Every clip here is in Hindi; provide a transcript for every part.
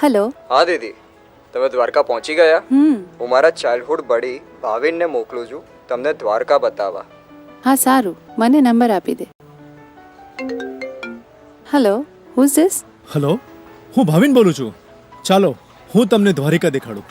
हेलो। हाँ दीदी, તમે દ્વારકા પહોંચી ગયા? હું મારા ચાઇલ્ડહુડ બડી ભાવિનને મોકલું છું તમને દ્વારકા બતાવવા. હા સારું, મને નંબર આપી દે. Hello, who is this? Hello, હું ભાવિન બોલું છું. ચાલો હું તમને દ્વારિકા દેખાડું.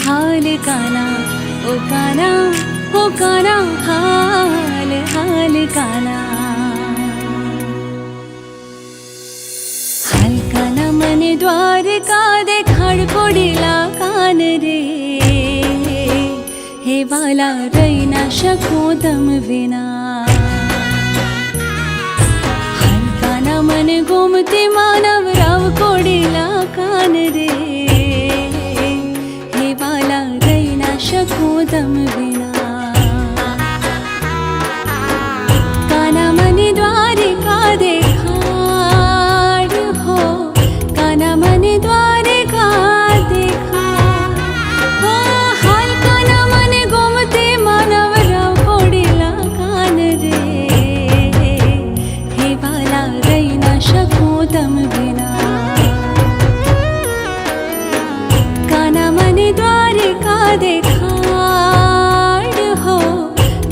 हाल काना ओ काना ओ काना हाल हाल काना हाल काना मने द्वारका देखाड़ पड़ेला कान रे हे वाला रही ना शको तम विना हाल काना मने गोमती मानव राव कोडेला कान रे वाला रही ना शको तम बिना काना मने द्वारिका देखाड़ हो काना मने द्वारिका देखाड़ हो हाल काना मने गोमते मानव राव कोडेला कान रे हे वाला रही ना शको तम बिना काना मने द्वारिका देखाड़ हो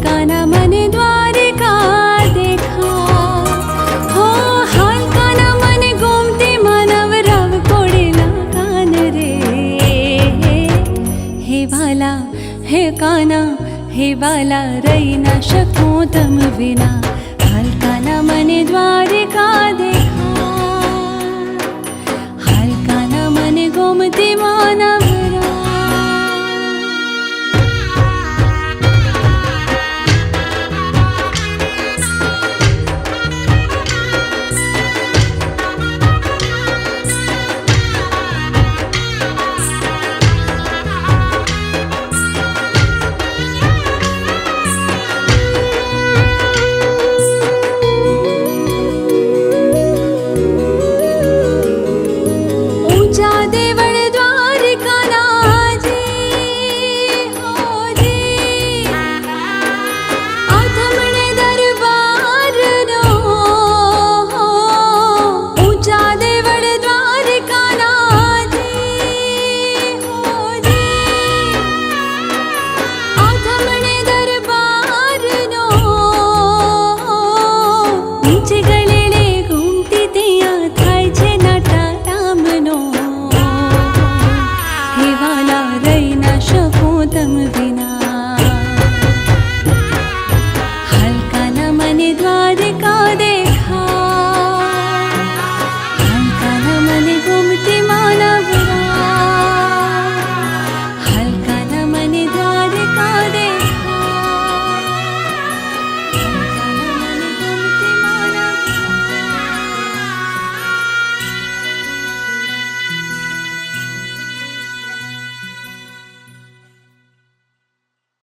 काना मने द्वारिका देखाड़ हो हाल काना मने गोमती मानव राव कोडेला कान रे हे वाला हे काना हे वाला रही ना शको तम विना हाल काना मने द्वारिका देखाड़ हाल काना मने गोमती मानव